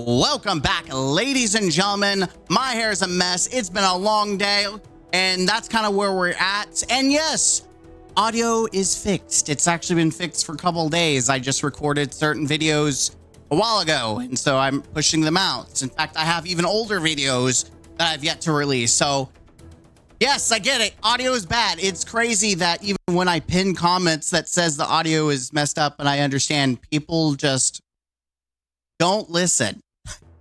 Welcome back, ladies and gentlemen. My hair is a mess. It's been a long day, and that's kind of where we're at. And yes, audio is fixed. It's actually been fixed for a couple of days. I just recorded certain videos a while ago, and so I'm pushing them out. In fact, I have even older videos that I've yet to release. So yes, I get it. Audio is bad. It's crazy that even when I pin comments that says the audio is messed up, and I understand, people just don't listen.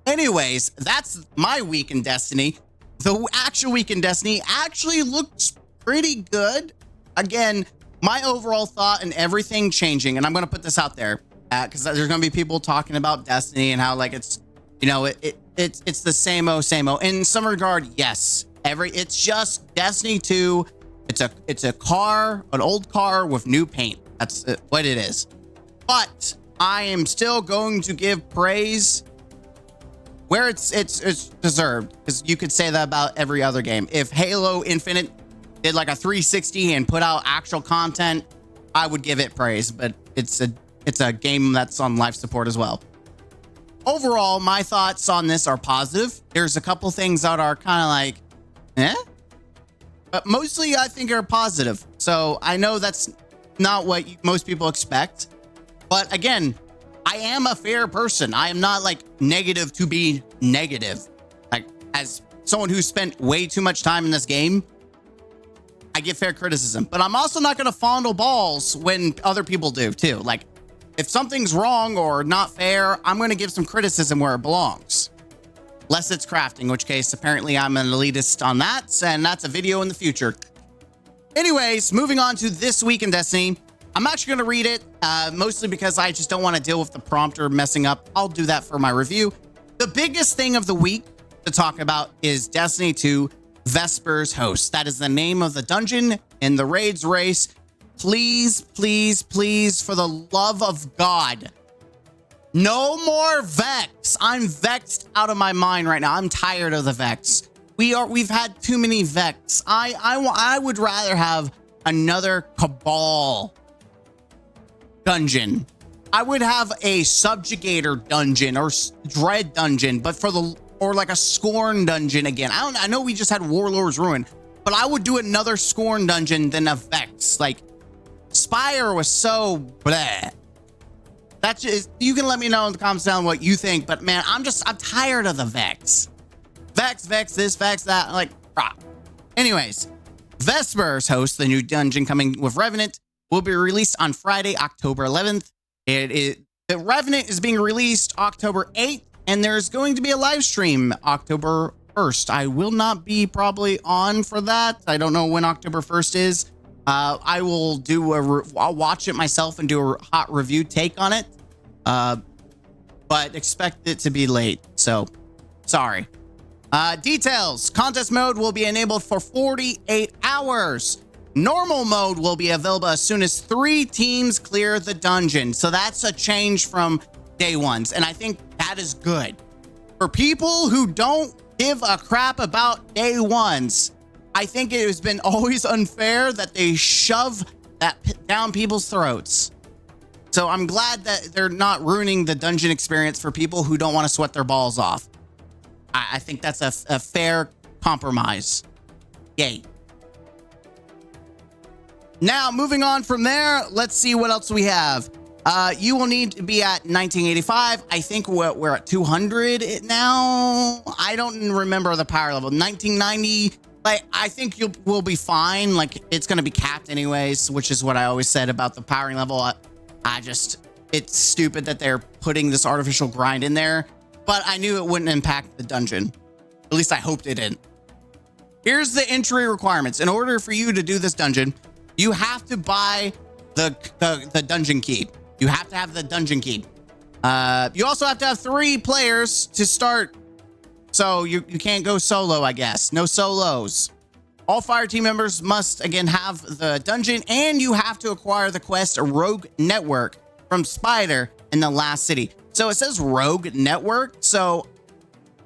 Anyways, that's my week in Destiny. The actual week in Destiny actually looks pretty good. Again, my overall thought and everything changing, and I'm going to put this out there because there's going to be people talking about Destiny and how like it's, you know, it's the same old. In some regard, yes. It's just Destiny 2. It's a car, an old car with new paint. That's what it is. But I am still going to give praise where it's deserved, because you could say that about every other game. If Halo Infinite did like a 360 and put out actual content, I would give it praise. But it's a game that's on life support as well. Overall, my thoughts on this are positive. There's a couple things that are kind of like, but mostly I think are positive. So I know that's not what most people expect, but again, I am a fair person. I am not like negative to be negative. Like, as someone who spent way too much time in this game, I get fair criticism, but I'm also not going to fondle balls when other people do too. Like, if something's wrong or not fair, I'm going to give some criticism where it belongs. Unless it's crafting, in which case apparently I'm an elitist on that, and that's a video in the future. Anyways, moving on to this week in Destiny. I'm actually going to read it, mostly because I just don't want to deal with the prompter messing up. I'll do that for my review. The biggest thing of the week to talk about is Destiny 2 Vesper's Host. That is the name of the dungeon in the raids race. Please, please, please, for the love of God, no more Vex. I'm vexed out of my mind right now. I'm tired of the Vex. We've had too many Vex. I would rather have another Cabal dungeon. I would have a Subjugator dungeon or Dread dungeon, but or like a Scorn dungeon again. I know we just had Warlord's Ruin, but I would do another Scorn dungeon than a Vex. Like, Spire was so bleh. That's just, you can let me know in the comments down what you think, but man, I'm tired of the Vex. Vex, this, Vex, that, like, rah. Anyways, Vesper's Host, the new dungeon coming with Revenant, will be released on Friday, October 11th. The Revenant is being released October 8th, and there's going to be a live stream October 1st. I will not be probably on for that. I don't know when October 1st is. I will I'll watch it myself and do a hot review take on it. But expect it to be late. So sorry. Details. Contest mode will be enabled for 48 hours. Normal mode will be available as soon as 3 teams clear the dungeon. So that's a change from day ones. And I think that is good. For people who don't give a crap about day ones, I think it has been always unfair that they shove that down people's throats. So I'm glad that they're not ruining the dungeon experience for people who don't want to sweat their balls off. I think that's a fair compromise. Yay. Now, moving on from there, let's see what else we have. You will need to be at 1985. I think we're at 200 now. I don't remember the power level. 1990. Like, I think we'll be fine. Like, it's going to be capped anyways, which is what I always said about the powering level. It's stupid that they're putting this artificial grind in there, but I knew it wouldn't impact the dungeon. At least I hoped it didn't. Here's the entry requirements. In order for you to do this dungeon, you have to buy the dungeon key. You have to have the dungeon key. You also have to have 3 players to start. So you can't go solo, I guess. No solos. All fire team members must, again, have the dungeon, and you have to acquire the quest Rogue Network from Spider in the last city. So it says Rogue Network. So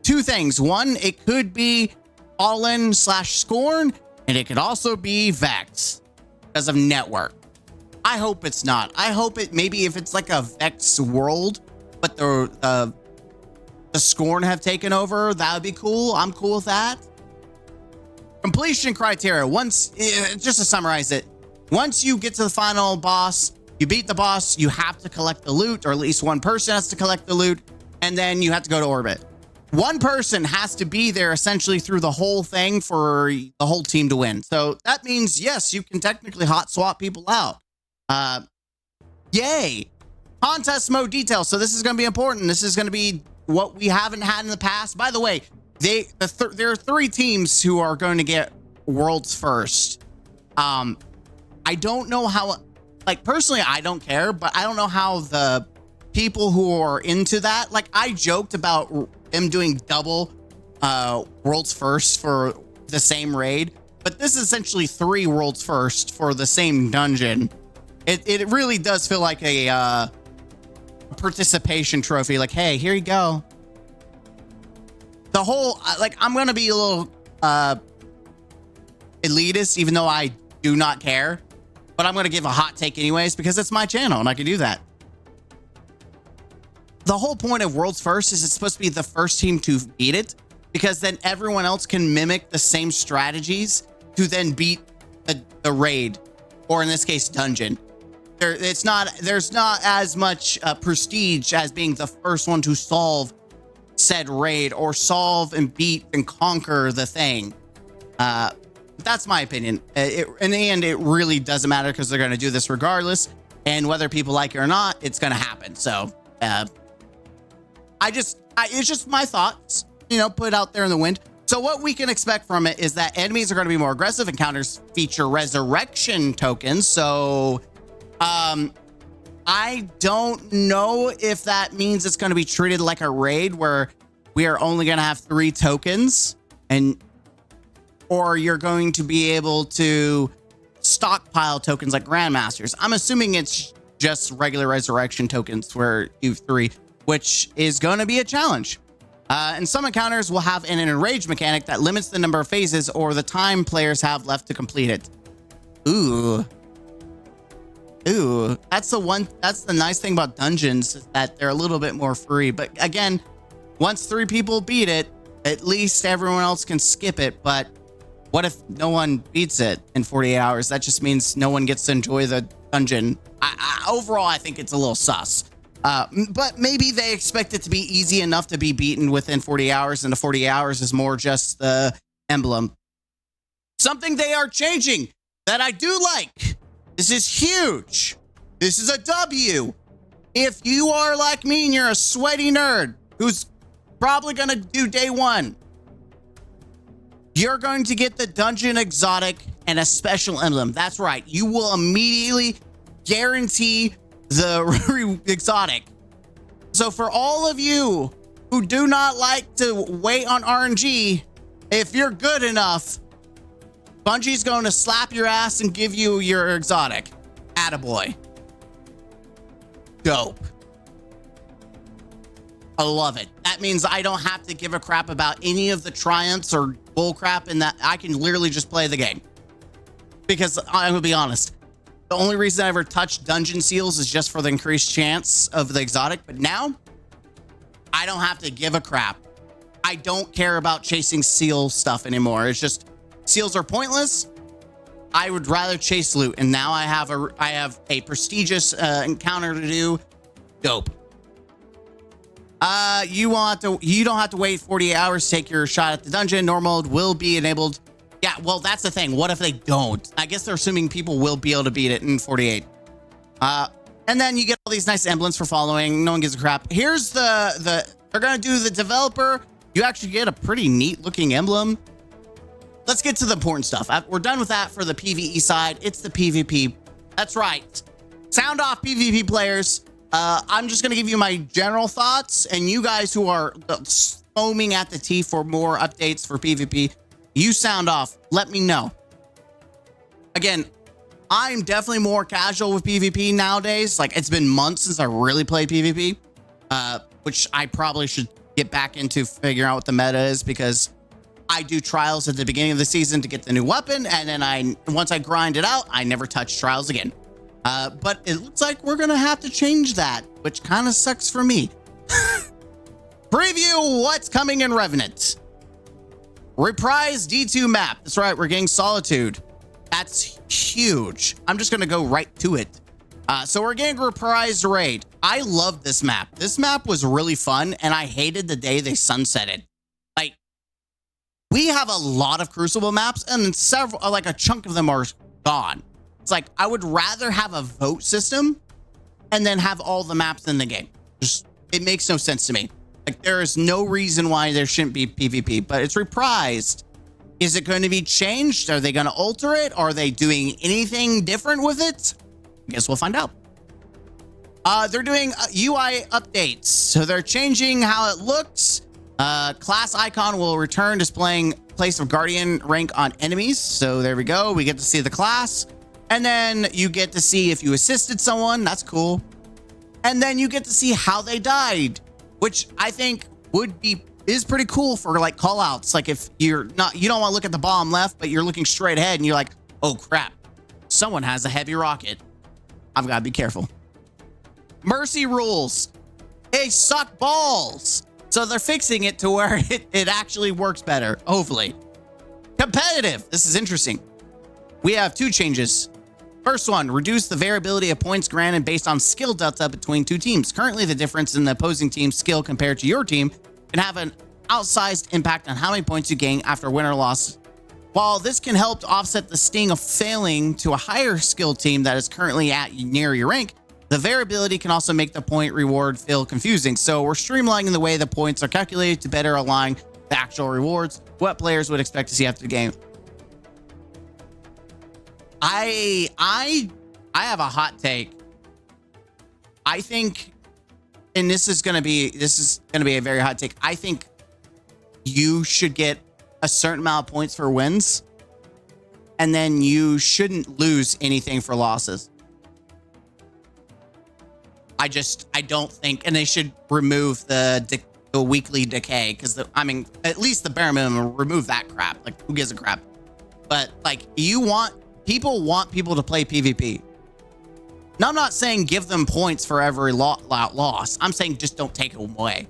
2 things. One, it could be Fallen/Scorn, and it could also be Vex because of network. I hope it's not. I hope it maybe if it's like a Vex world, but the the Scorn have taken over. That would be cool. I'm cool with that. Completion criteria. Once, just to summarize it, once you get to the final boss, you beat the boss, you have to collect the loot, or at least one person has to collect the loot, and then you have to go to orbit. One person has to be there essentially through the whole thing for the whole team to win. So that means, yes, you can technically hot swap people out. Yay. Contest mode details. So this is going to be important. This is going to be what we haven't had in the past. By the way, there are 3 teams who are going to get worlds first. I don't know how, like, personally, I don't care, but I don't know how the people who are into that, like, I joked about them doing double worlds first for the same raid, but this is essentially 3 worlds first for the same dungeon. It really does feel like a participation trophy. Like, hey, here you go. The whole, like, I'm gonna be a little elitist, even though I do not care, but I'm gonna give a hot take anyways because it's my channel and I can do that. The whole point of World's First is it's supposed to be the first team to beat it, because then everyone else can mimic the same strategies to then beat the raid, or in this case, dungeon. There's not as much prestige as being the first one to solve said raid or solve and beat and conquer the thing. That's my opinion. In the end, it really doesn't matter because they're going to do this regardless, and whether people like it or not, it's going to happen. So it's just my thoughts, you know, put out there in the wind. So what we can expect from it is that enemies are going to be more aggressive. Encounters feature resurrection tokens. So I don't know if that means it's going to be treated like a raid where we are only going to have 3 tokens, or you're going to be able to stockpile tokens like Grandmasters. I'm assuming it's just regular resurrection tokens where you have 3, which is going to be a challenge. And some encounters will have an enrage mechanic that limits the number of phases or the time players have left to complete it. Ooh, that's the nice thing about dungeons, is that they're a little bit more free. But again, once 3 people beat it, at least everyone else can skip it. But what if no one beats it in 48 hours? That just means no one gets to enjoy the dungeon. Overall, I think it's a little sus. But maybe they expect it to be easy enough to be beaten within 40 hours, and the 40 hours is more just the emblem. Something they are changing that I do like. This is huge. This is a W. If you are like me and you're a sweaty nerd who's probably going to do day 1, you're going to get the dungeon exotic and a special emblem. That's right. You will immediately guarantee the exotic. So for all of you who do not like to wait on RNG, if you're good enough, Bungie's going to slap your ass and give you your exotic. Attaboy. Dope. I love it. That means I don't have to give a crap about any of the triumphs or bullcrap, and that I can literally just play the game. Because I'm gonna be honest, the only reason I ever touched dungeon seals is just for the increased chance of the exotic. But now I don't have to give a crap. I don't care about chasing seal stuff anymore. It's just seals are pointless. I would rather chase loot, and now I have a prestigious encounter to do. Dope. You don't have to wait 48 hours to take your shot at the dungeon. Normal mode will be enabled. Yeah, well, that's the thing. What if they don't? I guess they're assuming people will be able to beat it in 48. And then you get all these nice emblems for following. No one gives a crap. Here's they're gonna do the developer. You actually get a pretty neat looking emblem. Let's get to the important stuff. We're done with that for the PvE side. It's the PvP. That's right. Sound off, PvP players. I'm just going to give you my general thoughts, and you guys who are foaming at the teeth for more updates for PvP, you sound off. Let me know. Again, I'm definitely more casual with PvP nowadays. Like, it's been months since I really played PvP, which I probably should get back into figuring out what the meta is, because I do trials at the beginning of the season to get the new weapon, and then once I grind it out, I never touch trials again. But it looks like we're gonna have to change that, which kind of sucks for me. Preview what's coming in Revenant. Reprise D2 map. That's right, we're getting Solitude. That's huge. I'm just gonna go right to it. So we're getting Reprise Raid. I love this map. This map was really fun, and I hated the day they sunsetted. Like, we have a lot of Crucible maps, and several, like a chunk of them are gone. It's like, I would rather have a vote system and then have all the maps in the game. Just, it makes no sense to me. Like, there is no reason why there shouldn't be PvP, but it's reprised. Is it going to be changed? Are they going to alter it? Are they doing anything different with it? I guess we'll find out. They're doing UI updates. So they're changing how it looks. Class icon will return displaying place of Guardian rank on enemies. So there we go. We get to see the class. And then you get to see if you assisted someone. That's cool. And then you get to see how they died, which I think is pretty cool for like call outs. Like if you don't want to look at the bottom left, but you're looking straight ahead and you're like, oh crap, someone has a heavy rocket. I've got to be careful. Mercy rules. They suck balls. So they're fixing it to where it actually works better, hopefully. Competitive. This is interesting. We have two changes. First one, reduce the variability of points granted based on skill delta between two teams. Currently, the difference in the opposing team's skill compared to your team can have an outsized impact on how many points you gain after a win or loss. While this can help to offset the sting of failing to a higher skill team that is currently at near your rank, the variability can also make the point reward feel confusing. So we're streamlining the way the points are calculated to better align the actual rewards, what players would expect to see after the game. I have a hot take. I think, and this is gonna be a very hot take. I think you should get a certain amount of points for wins, and then you shouldn't lose anything for losses. I don't think, and they should remove the weekly decay, because I mean, at least the bare minimum, remove that crap. Like, who gives a crap? But like, people want people to play PvP. Now, I'm not saying give them points for every loss. I'm saying just don't take them away,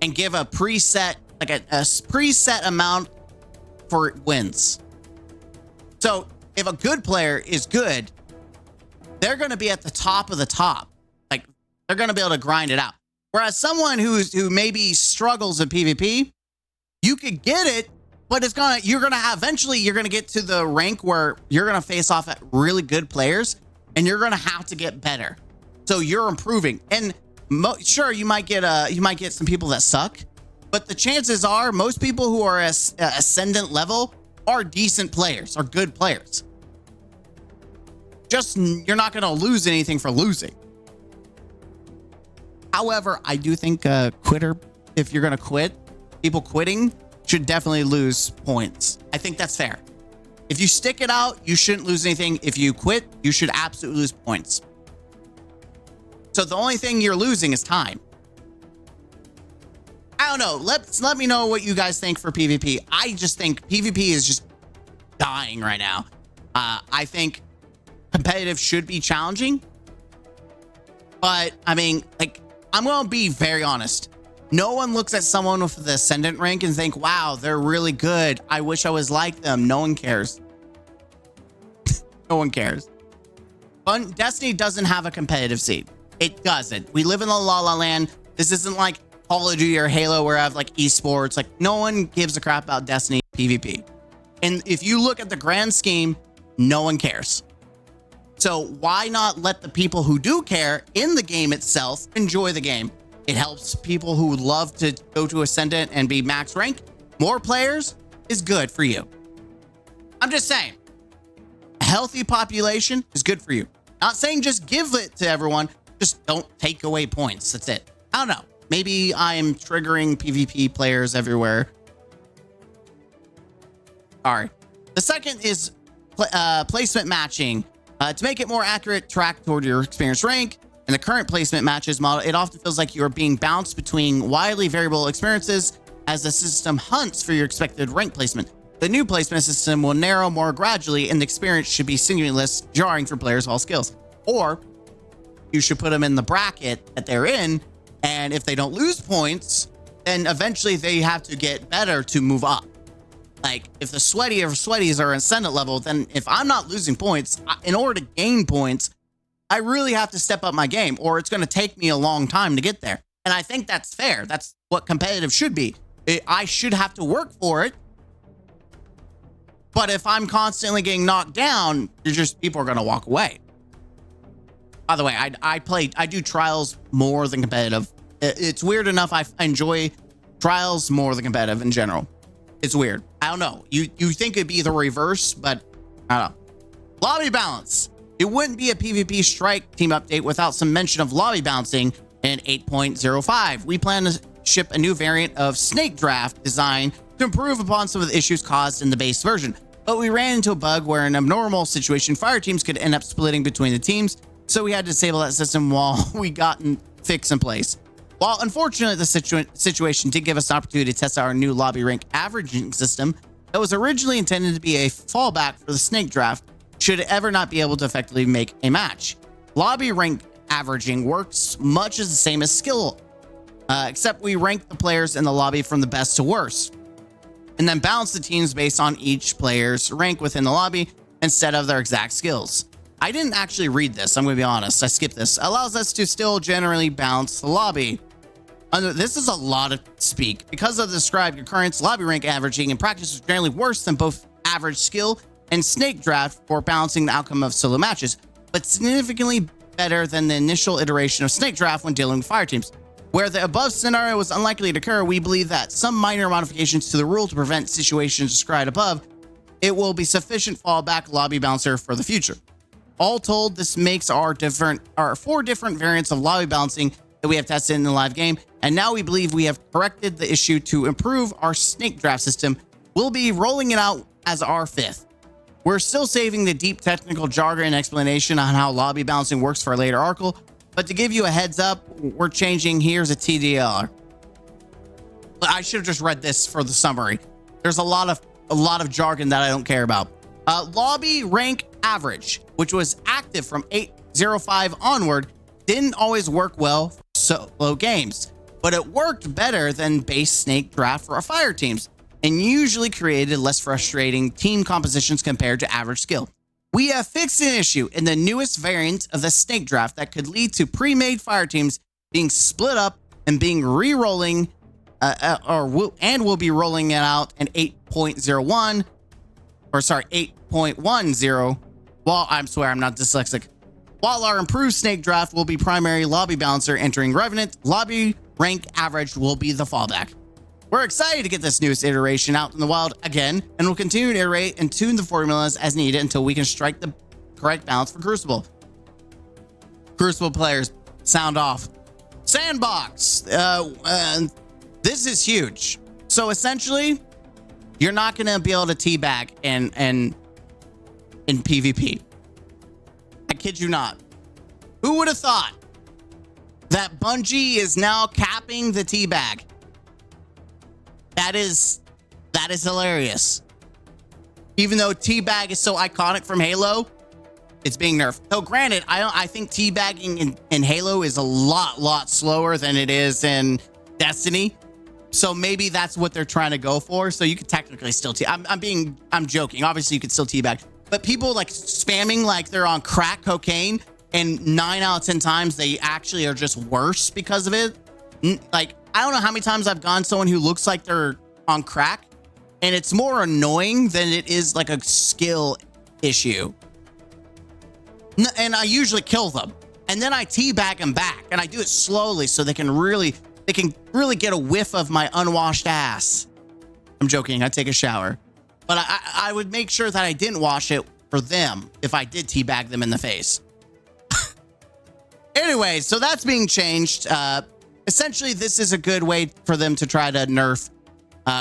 and give a preset, like a preset amount for wins. So if a good player is good, they're going to be at the top of the top. Like, they're going to be able to grind it out. Whereas someone who maybe struggles in PvP, you could get it, but eventually you're going to get to the rank where you're going to face off at really good players, and you're going to have to get better. So you're improving. And sure, you might get some people that suck, but the chances are most people who are ascendant level are decent players, are good players. Just, you're not going to lose anything for losing. However, I do think quitter, if you're going to quit, people quitting should definitely lose points. I think that's fair. If you stick it out, you shouldn't lose anything. If you quit, you should absolutely lose points. So the only thing you're losing is time. I don't know. Let me know what you guys think for PvP. I just think PvP is just dying right now. I think competitive should be challenging. But, I mean, like, I'm going to be very honest. No one looks at someone with the Ascendant rank and think, wow, they're really good. I wish I was like them. No one cares. No one cares. Destiny doesn't have a competitive scene. It doesn't. We live in the La La Land. This isn't like Call of Duty or Halo where I have like esports. Like, no one gives a crap about Destiny PvP. And if you look at the grand scheme, no one cares. So why not let the people who do care in the game itself enjoy the game? It helps people who love to go to Ascendant and be max rank. More players is good for you. I'm just saying, a healthy population is good for you. Not saying just give it to everyone. Just don't take away points. That's it. I don't know. Maybe I'm triggering PvP players everywhere. Sorry. The second is placement matching. To make it more accurate, track toward your experience rank. In the current placement matches model, it often feels like you are being bounced between widely variable experiences as the system hunts for your expected rank placement. The new placement system will narrow more gradually, and the experience should be singularless, jarring for players of all skills. Or you should put them in the bracket that they're in And if they don't lose points, then eventually they have to get better to move up. Like if the sweaties are ascendant level, then if I'm not losing points, in order to gain points, I really have to step up my game, or it's going to take me a long time to get there. And I think that's fair. That's what competitive should be. I should have to work for it. But if I'm constantly getting knocked down, people are going to walk away. By the way, I do trials more than competitive. It's weird enough. I enjoy trials more than competitive in general. It's weird. I don't know. You think it'd be the reverse, but I don't know. Lobby balance. It wouldn't be a PvP strike team update without some mention of lobby balancing in 8.05. We plan to ship a new variant of snake draft design to improve upon some of the issues caused in the base version. But we ran into a bug where in a normal situation, fire teams could end up splitting between the teams. So we had to disable that system while we got a fix in place. While unfortunately the situation did give us an opportunity to test our new lobby rank averaging system that was originally intended to be a fallback for the snake draft should it ever not be able to effectively make a match. Lobby rank averaging works much as the same as skill, except we rank the players in the lobby from the best to worst, and then balance the teams based on each player's rank within the lobby instead of their exact skills. I didn't actually read this, I'm going to be honest. I skipped this. Allows us to still generally balance the lobby. This is a lot of speak. Because of the described occurrence, lobby rank averaging in practice is generally worse than both average skill and snake draft for balancing the outcome of solo matches, but significantly better than the initial iteration of snake draft when dealing with fire teams. Where the above scenario was unlikely to occur, we believe that some minor modifications to the rule to prevent situations described above, it will be sufficient fallback lobby balancer for the future. All told, this makes our 4 different variants of lobby balancing that we have tested in the live game, and now we believe we have corrected the issue to improve our snake draft system. We'll be rolling it out as our 5th. We're still saving the deep technical jargon and explanation on how lobby balancing works for a later article, but to give you a heads up, we're changing. Here's a TDR. I should have just read this for the summary. There's a lot of jargon that I don't care about. Lobby rank average, which was active from 8.05 onward, didn't always work well for solo games, but it worked better than base snake draft for our fire teams, and usually created less frustrating team compositions compared to average skill. We have fixed an issue in the newest variant of the snake draft that could lead to pre-made fire teams being split up and being re-rolling, we'll be rolling it out in 8.10. While I swear I'm not dyslexic. While our improved snake draft will be primary lobby balancer entering Revenant, lobby rank average will be the fallback. We're excited to get this newest iteration out in the wild again, and we'll continue to iterate and tune the formulas as needed until we can strike the correct balance for Crucible. Crucible players, sound off. Sandbox. This is huge. So essentially, you're not going to be able to teabag in PvP. I kid you not. Who would have thought that Bungie is now capping the teabag? That is hilarious. Even though teabag is so iconic from Halo, it's being nerfed. So granted, I think teabagging in Halo is a lot slower than it is in Destiny. So maybe that's what they're trying to go for. So you could technically still I'm joking. Obviously you could still teabag, but people like spamming like they're on crack cocaine, and 9 out of 10 times they actually are just worse because of it. Like, I don't know how many times I've gone someone who looks like they're on crack, and it's more annoying than it is like a skill issue. And I usually kill them, and then I teabag them back, and I do it slowly so they can really get a whiff of my unwashed ass. I'm joking. I take a shower, but I would make sure that I didn't wash it for them if I did teabag them in the face. Anyway, so that's being changed. Essentially, this is a good way for them to try to nerf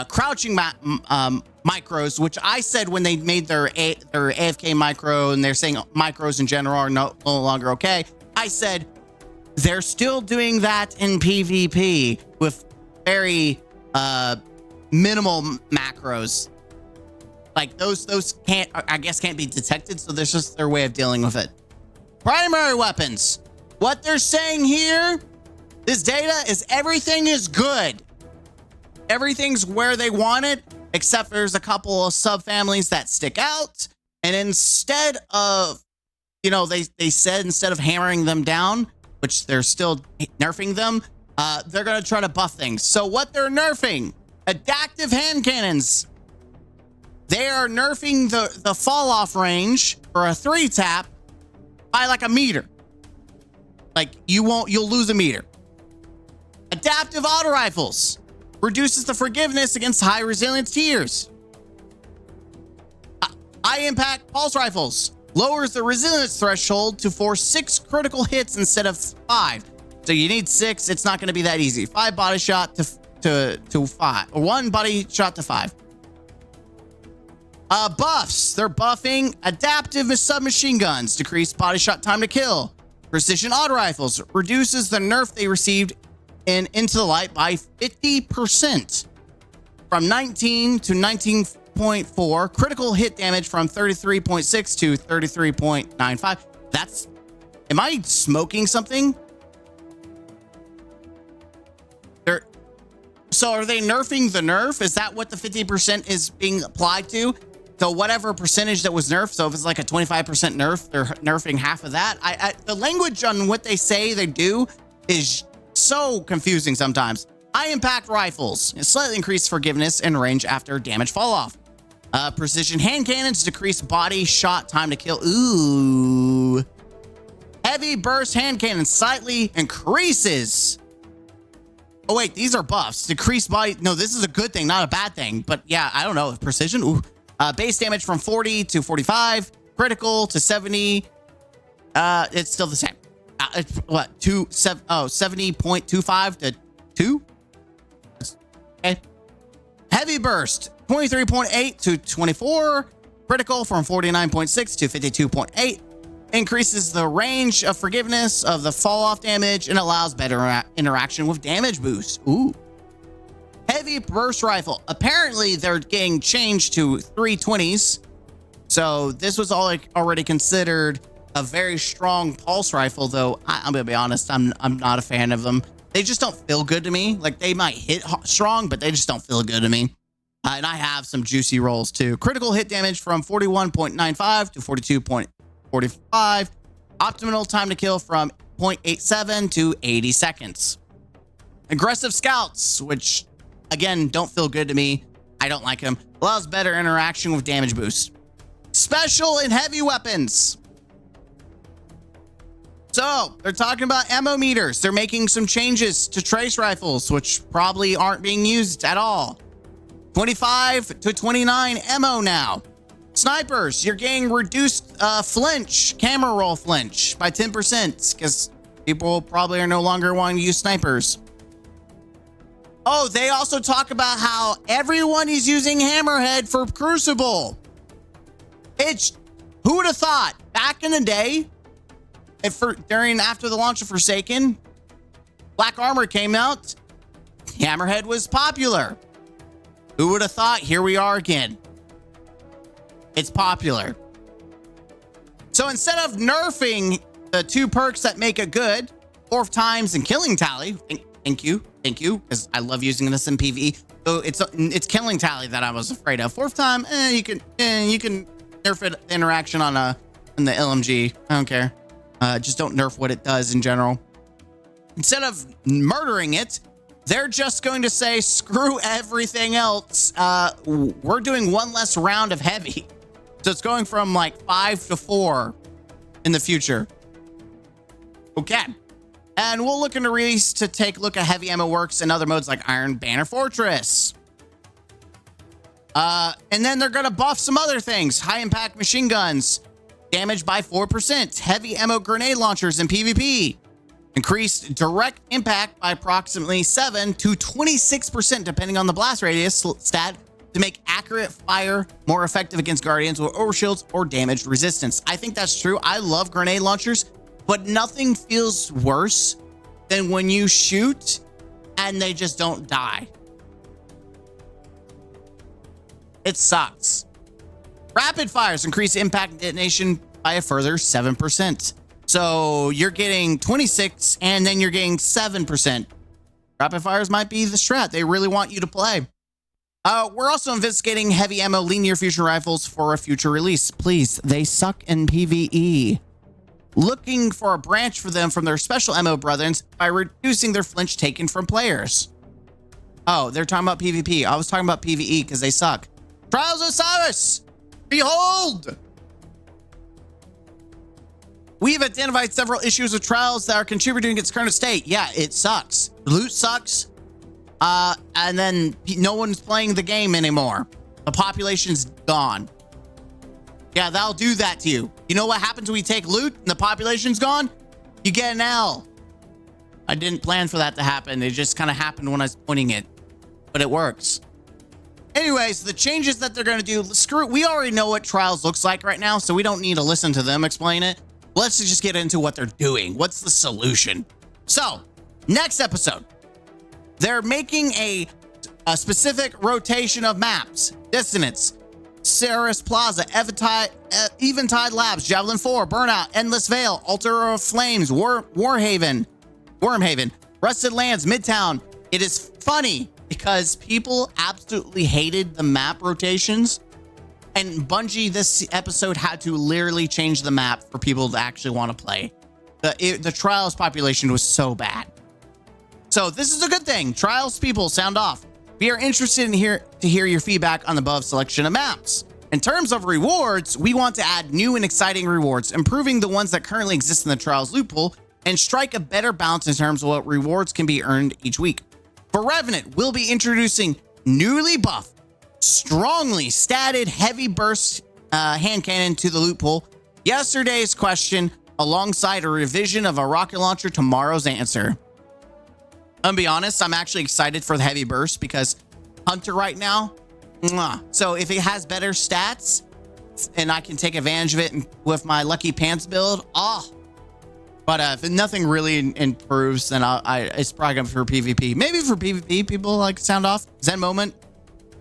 crouching micros, which I said when they made their AFK micro, and they're saying micros in general are no longer okay. I said they're still doing that in PvP with very minimal macros. Like those can't be detected, so there's just their way of dealing with it. Primary weapons. What they're saying here This data is everything is good. Everything's where they want it, except there's a couple of subfamilies that stick out. And instead of, you know, they said instead of hammering them down, which they're still nerfing them, they're going to try to buff things. So what they're nerfing, adaptive hand cannons. They are nerfing the fall off range for a 3 tap by like a meter. Like you'll lose a meter. Adaptive auto rifles reduces the forgiveness against high resilience tiers. High impact pulse rifles lowers the resilience threshold to for 6 critical hits instead of 5. So you need 6. It's not going to be that easy. 5 body shot to 5, or 1 body shot to 5. Buffs. They're buffing adaptive submachine guns, decrease body shot time to kill. Precision auto rifles reduces the nerf they received in Into the Light by 50%, from 19 to 19.4. Critical hit damage from 33.6 to 33.95. That's, am I smoking something? So are they nerfing the nerf? Is that what the 50% is being applied to? So whatever percentage that was nerfed, so if it's like a 25% nerf, they're nerfing half of that. The language on what they say they do is so confusing sometimes. High impact rifles, slightly increased forgiveness and range after damage fall off. Precision hand cannons decrease body shot time to kill. Ooh. Heavy burst hand cannon slightly increases. Oh wait, these are buffs. Decreased body. No, this is a good thing, not a bad thing. But yeah, I don't know. Precision. Ooh. Base damage from 40 to 45. Critical to 70. It's still the same. What? 70.25 to 2. Okay. Heavy burst. 23.8 to 24. Critical from 49.6 to 52.8. Increases the range of forgiveness of the fall off damage and allows better interaction with damage boost. Ooh. Heavy burst rifle. Apparently they're getting changed to 320s. So this was already considered a very strong pulse rifle, though I'm gonna be honest, I'm not a fan of them. They just don't feel good to me. Like they might hit strong, but they just don't feel good to me. And I have some juicy rolls too. Critical hit damage from 41.95 to 42.45. Optimal time to kill from 0.87 to 80 seconds. Aggressive scouts, which again, don't feel good to me. I don't like them. Allows better interaction with damage boost. Special and heavy weapons. So they're talking about ammo meters. They're making some changes to trace rifles, which probably aren't being used at all. 25 to 29 ammo now. Snipers, you're getting reduced flinch, camera roll flinch by 10% because people probably are no longer wanting to use snipers. Oh, they also talk about how everyone is using Hammerhead for Crucible. Who would have thought back in the day, after the launch of Forsaken, Black Armor came out, Hammerhead was popular. Who would have thought? Here we are again. It's popular. So instead of nerfing the 2 perks that make it good, 4 times and killing tally, thank you, because I love using this in PvE. So it's killing tally that I was afraid of. 4th time, you can nerf it interaction on the LMG. I don't care. Just don't nerf what it does in general. Instead of murdering it, they're just going to say, screw everything else. We're doing 1 less round of heavy. So it's going from like 5 to 4 in the future. Okay. And we'll look into release to take a look at heavy ammo works and other modes like Iron Banner Fortress. And then they're going to buff some other things. High impact machine guns. Damage by 4%. Heavy ammo grenade launchers in PvP. Increased direct impact by approximately 7 to 26% depending on the blast radius stat to make accurate fire more effective against guardians with overshields or damage resistance. I think that's true. I love grenade launchers, but nothing feels worse than when you shoot and they just don't die. It sucks. Rapid fires increase impact and detonation by a further 7%. So you're getting 26 and then you're getting 7%. Rapid fires might be the strat they really want you to play. We're also investigating heavy ammo linear fusion rifles for a future release. Please, they suck in PvE. Looking for a branch for them from their special ammo brethren by reducing their flinch taken from players. Oh, they're talking about PvP. I was talking about PvE because they suck. Trials Osiris! Behold! We've identified several issues with Trials that are contributing to its current state. Yeah, it sucks. Loot sucks. And then no one's playing the game anymore. The population's gone. Yeah, that'll do that to you. You know what happens when we take loot and the population's gone? You get an L. I didn't plan for that to happen. It just kind of happened when I was pointing it, but it works. Anyways, the changes that they're going to do, screw it. We already know what Trials looks like right now, so we don't need to listen to them explain it. Let's just get into what they're doing. What's the solution? So, next episode, they're making a specific rotation of maps. Dissonance, Ceres Plaza, Eventide Labs, Javelin 4, Burnout, Endless Veil, Altar of Flames, Wormhaven, Rusted Lands, Midtown. It is funny because people absolutely hated the map rotations. And Bungie this episode had to literally change the map for people to actually want to play. The Trials population was so bad. So this is a good thing. Trials people, sound off. We are interested in to hear your feedback on the above selection of maps. In terms of rewards, we want to add new and exciting rewards, improving the ones that currently exist in the Trials loot pool, and strike a better balance in terms of what rewards can be earned each week. For Revenant, we'll be introducing newly buffed, strongly statted heavy burst hand cannon to the loot pool. Yesterday's question alongside a revision of a rocket launcher, tomorrow's answer. I'm gonna be honest, I'm actually excited for the heavy burst because Hunter right now, so if it has better stats and I can take advantage of it with my Lucky Pants build, but if nothing really improves, then it's probably gonna be for PvP. Maybe for PvP, people like sound off. Zen Moment,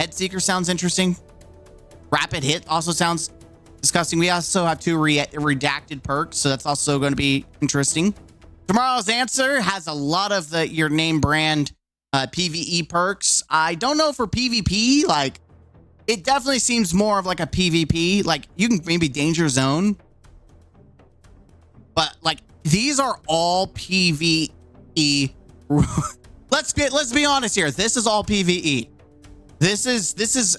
Head Seeker sounds interesting. Rapid Hit also sounds disgusting. We also have two redacted perks, so that's also going to be interesting. Tomorrow's answer has a lot of your name brand PvE perks. I don't know for PvP, like it definitely seems more of like a PvP. Like you can maybe Danger Zone, but like these are all PvE. Let's be honest here. This is all PvE. This is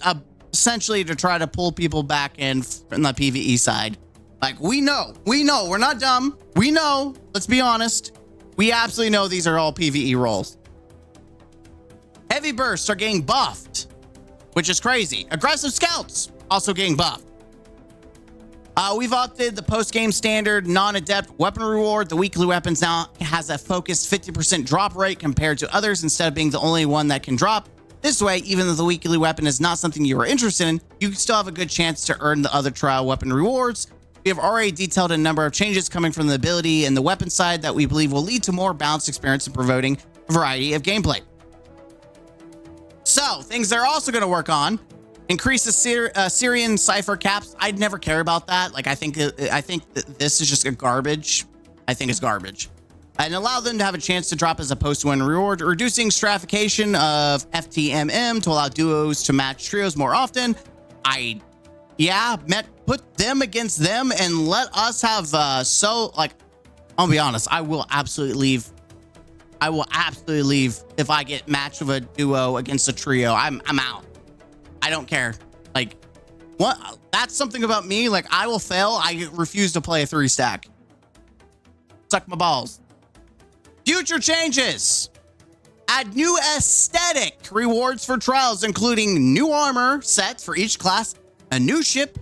essentially to try to pull people back in from the PvE side. Like we know, we're not dumb. We know, let's be honest. We absolutely know these are all PvE roles. Heavy bursts are getting buffed, which is crazy. Aggressive scouts also getting buffed. We've opted the post-game standard non-adept weapon reward. The weekly weapons now has a focused 50% drop rate compared to others instead of being the only one that can drop. This way, even though the weekly weapon is not something you are interested in, you can still have a good chance to earn the other trial weapon rewards. We have already detailed a number of changes coming from the ability and the weapon side that we believe will lead to more balanced experience and promoting a variety of gameplay. So, things they're also going to work on. Increase the Syrian cipher caps. I'd never care about that. Like, I think that this is just garbage. I think it's garbage. And allow them to have a chance to drop as a post-win reward, reducing stratification of FTMM to allow duos to match trios more often. Put them against them and let us have I'll be honest, I will absolutely leave. I will absolutely leave if I get matched with a duo against a trio. I'm out. I don't care. Like, what? That's something about me. Like, I will fail. I refuse to play a 3-stack. Suck my balls. Future changes. Add new aesthetic rewards for trials, including new armor sets for each class, a new ship,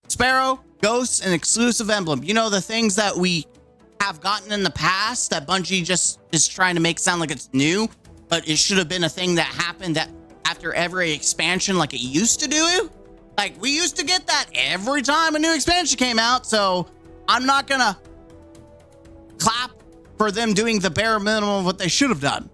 Sparrow, Ghosts, and exclusive emblem. You know, the things that we have gotten in the past that Bungie just is trying to make sound like it's new, but it should have been a thing that happened that after every expansion like it used to do. Like, we used to get that every time a new expansion came out, so I'm not gonna clap for them doing the bare minimum of what they should have done.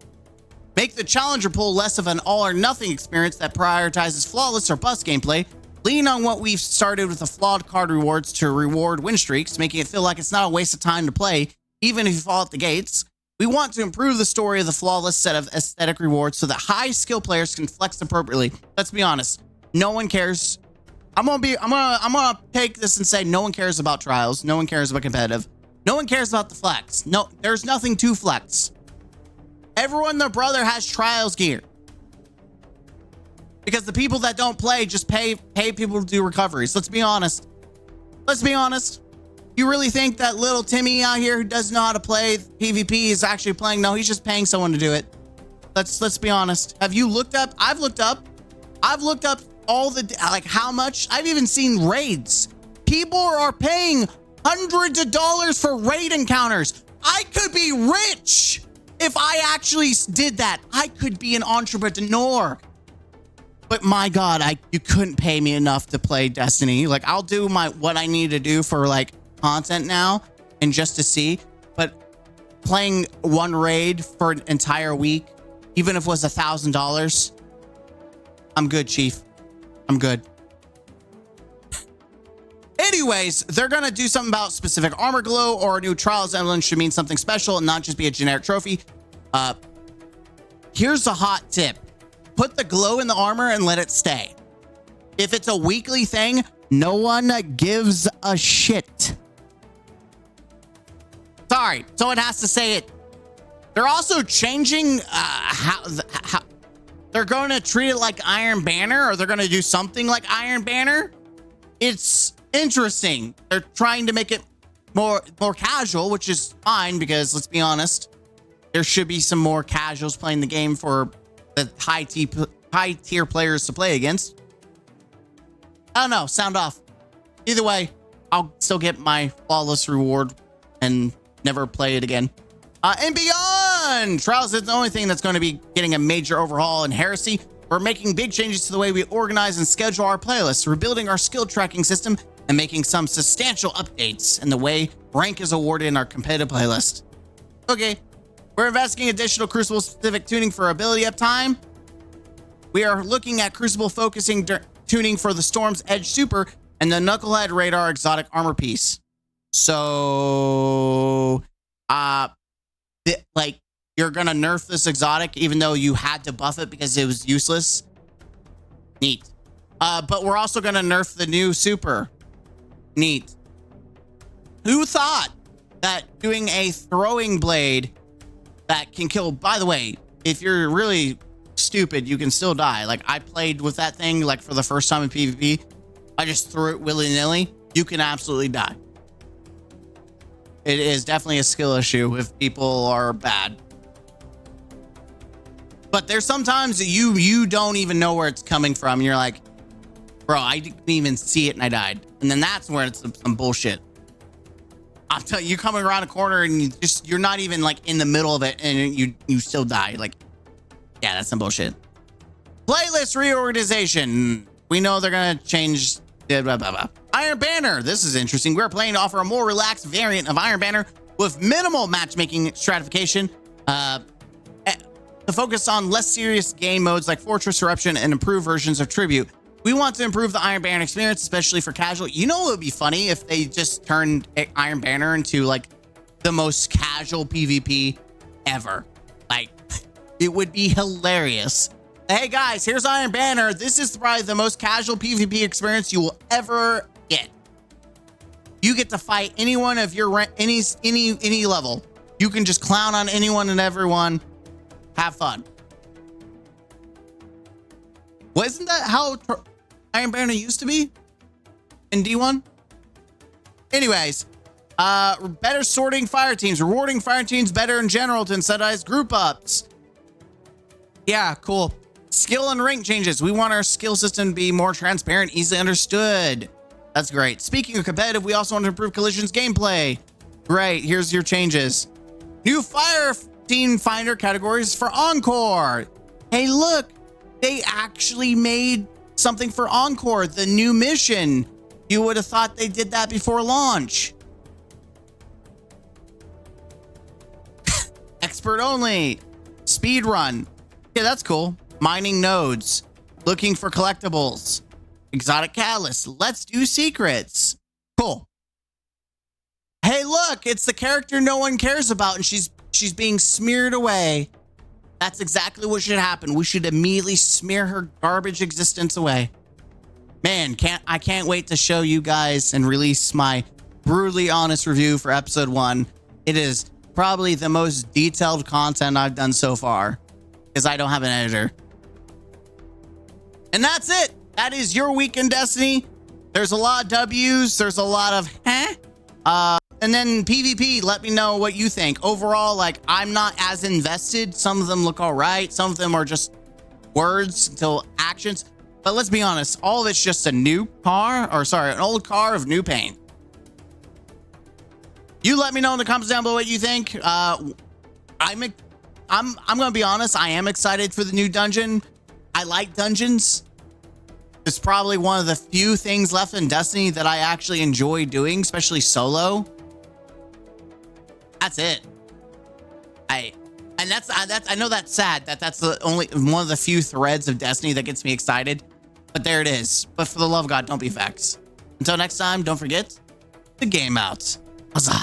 Make the challenger pool less of an all or nothing experience that prioritizes flawless or bust gameplay, Lean on what we've started with the flawed card rewards to reward win streaks, making it feel like it's not a waste of time to play, even if you fall at the gates. We want to improve the story of the flawless set of aesthetic rewards so that high skill players can flex appropriately. Let's be honest. No one cares. I'm gonna take this and say no one cares about trials. No one cares about competitive. No one cares about the flex. No, there's nothing to flex. Everyone and their brother has trials gear. Because the people that don't play just pay people to do recoveries. Let's be honest. Let's be honest. You really think that little Timmy out here who doesn't know how to play PvP is actually playing? No, he's just paying someone to do it. Let's be honest. Have you looked up? I've looked up all the, like, how much. I've even seen raids. People are paying hundreds of dollars for raid encounters. I could be rich if I actually did that. I could be an entrepreneur. But my God, you couldn't pay me enough to play Destiny. Like, I'll do what I need to do for like content now and just to see. But playing one raid for an entire week, even if it was $1,000, I'm good, Chief. I'm good. Anyways, they're gonna do something about specific armor glow or a new trials emblem should mean something special and not just be a generic trophy. Here's a hot tip. Put the glow in the armor and let it stay. If it's a weekly thing, no one gives a shit. Sorry, someone has to say it. They're also changing how they're going to treat it like Iron Banner, or they're going to do something like Iron Banner. It's interesting. They're trying to make it more casual, which is fine because let's be honest, there should be some more casuals playing the game for the high tier players to play against. I don't know, sound off. Either way, I'll still get my flawless reward and never play it again. And beyond, Trials is the only thing that's going to be getting a major overhaul in Heresy. We're making big changes to the way we organize and schedule our playlists, rebuilding our skill tracking system, and making some substantial updates in the way rank is awarded in our competitive playlist. Okay. We're investigating additional Crucible specific tuning for ability uptime. We are looking at Crucible focusing tuning for the Storm's Edge Super and the Knucklehead Radar exotic armor piece. So, like, you're gonna nerf this exotic even though you had to buff it because it was useless. Neat. But we're also gonna nerf the new super. Neat. Who thought that doing a throwing blade that can kill, by the way, if you're really stupid, you can still die. Like, I played with that thing like for the first time in PvP. I just threw it willy-nilly. You can absolutely die. It is definitely a skill issue if people are bad. But there's sometimes you don't even know where it's coming from. You're like, bro, I didn't even see it and I died. And then that's where it's some bullshit. I'm telling you, you're coming around a corner and you're not even like in the middle of it and you still die. Like, yeah, that's some bullshit. Playlist reorganization. We know they're gonna change. Blah, blah, blah. Iron Banner. This is interesting. We're planning to offer a more relaxed variant of Iron Banner with minimal matchmaking stratification. To focus on less serious game modes like Fortress Eruption and improved versions of Tribute. We want to improve the Iron Banner experience, especially for casual. You know, it would be funny if they just turned Iron Banner into like the most casual PvP ever. Like, it would be hilarious. Hey guys, here's Iron Banner. This is probably the most casual PvP experience you will ever get. You get to fight anyone of your rank, any level. You can just clown on anyone and everyone. Have fun. Wasn't that how Iron Banner used to be in D1? Anyways, better sorting fire teams, rewarding fire teams better in general to incentivize group ups. Yeah, cool. Skill and rank changes. We want our skill system to be more transparent, easily understood. That's great. Speaking of competitive, we also want to improve Collision's gameplay. Great, here's your changes. New fire team finder categories for Encore. Hey, look, they actually made something for Encore, the new mission. You would have thought they did that before launch. Expert only. Speed run. Yeah, that's cool. Mining nodes. Looking for collectibles. Exotic catalyst. Let's do secrets. Cool. Hey, look, it's the character no one cares about, and she's being smeared away. That's exactly what should happen. We should immediately smear her garbage existence away. Man, I can't wait to show you guys and release my brutally honest review for episode 1. It is probably the most detailed content I've done so far because I don't have an editor. And that's it. That is your week in Destiny. There's a lot of W's. There's a lot of and then PvP, let me know what you think. Overall, like, I'm not as invested. Some of them look all right. Some of them are just words until actions. But let's be honest, all of it's just a new car, or sorry, an old car of new paint. You let me know in the comments down below what you think. I'm gonna be honest, I am excited for the new dungeon. I like dungeons. It's probably one of the few things left in Destiny that I actually enjoy doing, especially solo. That's it. I know that's sad that that's the only one of the few threads of Destiny that gets me excited, but there it is. But for the love of God, don't be vexed. Until next time, don't forget to game out. Huzzah.